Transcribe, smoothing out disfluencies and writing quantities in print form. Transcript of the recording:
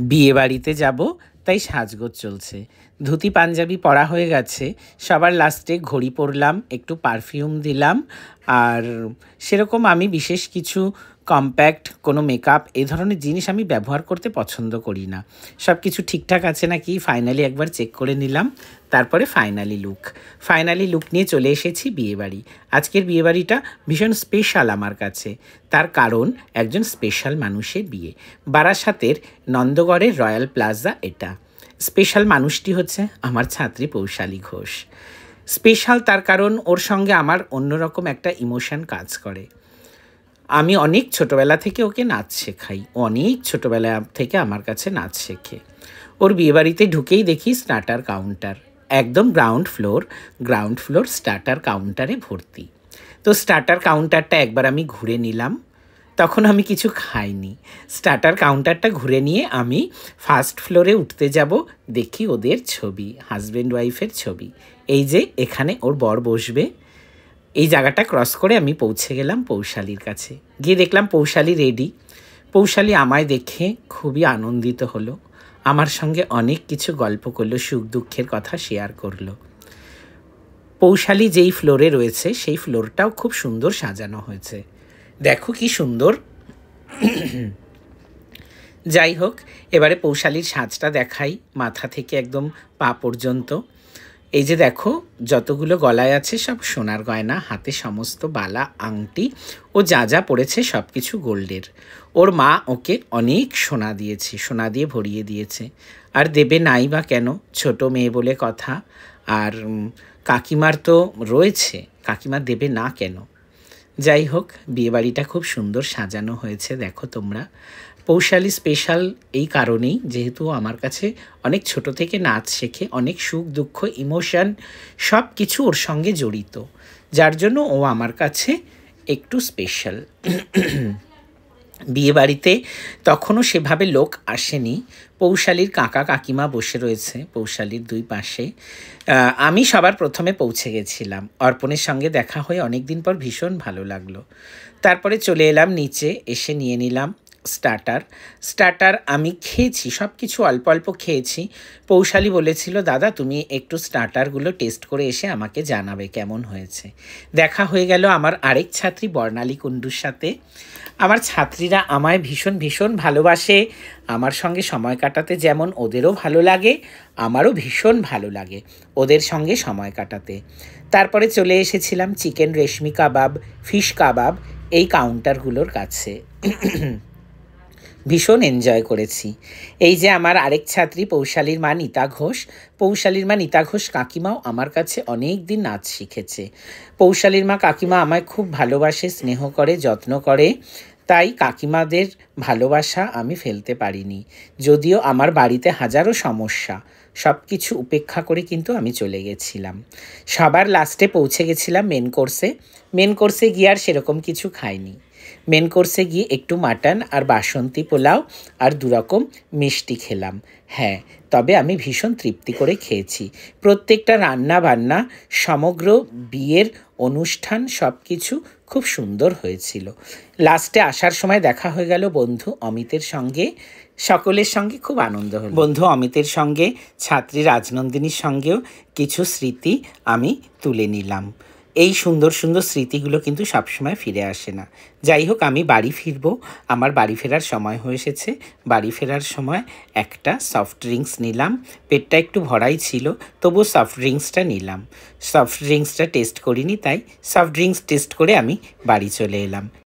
বিয়েবাড়িতে যাব, তাই সাজগোজ চলছে। ধুতি পাঞ্জাবি পরা হয়ে গেছে। সবার লাস্টে ঘড়ি পরলাম, একটু পারফিউম দিলাম। আর সেরকম আমি বিশেষ কিছু কম্প্যাক্ট কোনো মেকআপ এই ধরনের জিনিস আমি ব্যবহার করতে পছন্দ করি না। সব কিছু ঠিকঠাক আছে নাকি ফাইনালি একবার চেক করে নিলাম। তারপরে ফাইনালি লুক নিয়ে চলে এসেছি বিয়েবাড়ি। আজকের বিয়েবাড়িটা ভীষণ স্পেশাল আমার কাছে। তার কারণ একজন স্পেশাল মানুষের বিয়ে। বারাসাতের নন্দগড়ের রয়্যাল প্লাজা এটা। স্পেশাল মানুষটি হচ্ছে আমার ছাত্রী পৌশালী ঘোষ। স্পেশাল তার কারণ ওর সঙ্গে আমার অন্যরকম একটা ইমোশন কাজ করে। আমি অনেক ছোটোবেলা থেকে ওকে নাচ শেখাই, অনেক ছোটোবেলা থেকে আমার কাছে নাচ শেখে। ওর বিয়েবাড়িতে ঢুকেই দেখি স্টার্টার কাউন্টার, একদম গ্রাউন্ড ফ্লোর স্টার্টার কাউন্টারে ভর্তি। তো স্টার্টার কাউন্টারটা একবার আমি ঘুরে নিলাম। তখন আমি কিছু খাইনি। স্টার্টার কাউন্টারটা ঘুরে নিয়ে আমি ফার্স্ট ফ্লোরে উঠতে যাব, দেখি ওদের ছবি, হাজব্যান্ড ওয়াইফের ছবি। এই যে এখানে ওর বর বসবে। এই জায়গাটা ক্রস করে আমি পৌঁছে গেলাম পৌশালীর কাছে। গিয়ে দেখলাম পৌশালী রেডি। পৌশালী আমায় দেখে খুবই আনন্দিত হলো, আমার সঙ্গে অনেক কিছু গল্প করলো, সুখ দুঃখের কথা শেয়ার করলো। পৌশালী যেই ফ্লোরে রয়েছে সেই ফ্লোরটাও খুব সুন্দর সাজানো হয়েছে, দেখো কি সুন্দর। যাই হোক, এবারে পৌশালীর সাজটা দেখাই, মাথা থেকে একদম পা পর্যন্ত। এই যে দেখো, যতগুলো গলায় আছে সব সোনার গয়না, হাতে সমস্ত বালা আংটি, ও যা যা পড়েছে সব কিছু গোল্ডের। ওর মা ওকে অনেক সোনা দিয়েছে, সোনা দিয়ে ভরিয়ে দিয়েছে। আর দেবে নাই বা কেন, ছোট মেয়ে বলে কথা। আর কাকিমার তো রয়েছে, কাকিমা দেবে না কেন। যাই হোক, বিয়েবাড়িটা খুব সুন্দর সাজানো হয়েছে, দেখো তোমরা। পৌশালী স্পেশাল এই কারণেই, যেহেতু আমার কাছে অনেক ছোট থেকে নাচ শেখে, অনেক সুখ দুঃখ ইমোশন সব কিছু ওর সঙ্গে জড়িত, যার জন্য ও আমার কাছে একটু স্পেশাল। বিয়েবাড়িতে তখনও সেভাবে লোক আসেনি। পৌশালীর কাকা কাকিমা বসে রয়েছে পৌশালীর দুই পাশে। আমি সবার প্রথমে পৌঁছে গেছিলাম। অর্পণের সঙ্গে দেখা হয়ে অনেক দিন পর ভীষণ ভালো লাগলো। তারপরে চলে এলাম নিচে, এসে নিয়ে নিলাম স্টার্টার আমি খেয়েছি, সব কিছু অল্প অল্প খেয়েছি। পৌশালী বলেছিল, দাদা তুমি একটু স্টার্টারগুলো টেস্ট করে এসে আমাকে জানাবে কেমন হয়েছে। দেখা হয়ে গেল আমার আরেক ছাত্রী বর্ণালী কুণ্ডুর সাথে। আমার ছাত্রীরা আমায় ভীষণ ভীষণ ভালোবাসে। আমার সঙ্গে সময় কাটাতে যেমন ওদেরও ভালো লাগে, আমারও ভীষণ ভালো লাগে ওদের সঙ্গে সময় কাটাতে। তারপরে চলে এসেছিলাম চিকেন রেশমি কাবাব, ফিশ কাবাব এই কাউন্টারগুলোর কাছে। ভীষণ এনজয় করেছি। এই যে আমার আরেক ছাত্রী পৌশালীর মা নিতা ঘোষ। পৌশালীর মা নিতা ঘোষ কাকিমাও আমার কাছে অনেক দিন নাচ শিখেছে। পৌশালীর মা কাকিমা আমায় খুব ভালোবাসে, স্নেহ করে, যত্ন করে। তাই কাকিমাদের ভালোবাসা আমি ফেলতে পারিনি। যদিও আমার বাড়িতে হাজারো সমস্যা, সব কিছু উপেক্ষা করে কিন্তু আমি চলে গেছিলাম। সবার লাস্টে পৌঁছে গেছিলাম মেন কোর্সে গিয়ে আর সেরকম কিছু খাইনি। মেন কোর্সে গিয়ে একটু মাটন আর বাসন্তী পোলাও আর দুরকম মিষ্টি খেলাম। হ্যাঁ, তবে আমি ভীষণ তৃপ্তি করে খেয়েছি। প্রত্যেকটা রান্না বান্না, সমগ্র বিয়ের অনুষ্ঠান সব কিছু খুব সুন্দর হয়েছিল। লাস্টে আসার সময় দেখা হয়ে গেল বন্ধু অমিতের সঙ্গে। সকলের সঙ্গে খুব আনন্দ হলো। বন্ধু অমিতের সঙ্গে, ছাত্রী রাজনন্দিনীর সঙ্গেও কিছু স্মৃতি আমি তুলে নিলাম। এই সুন্দর সুন্দর স্মৃতিগুলো কিন্তু সবসময় ফিরে আসে না। যাই হোক, আমি বাড়ি ফিরবো, আমার বাড়ি ফেরার সময় হয়ে এসেছে। বাড়ি ফেরার সময় একটা সফট ড্রিঙ্কস নিলাম। পেটটা একটু ভরাই ছিল, তবুও সফট ড্রিঙ্কসটা নিলাম। সফট ড্রিঙ্কসটা টেস্ট করিনি, তাই সফট ড্রিঙ্কস টেস্ট করে আমি বাড়ি চলে এলাম।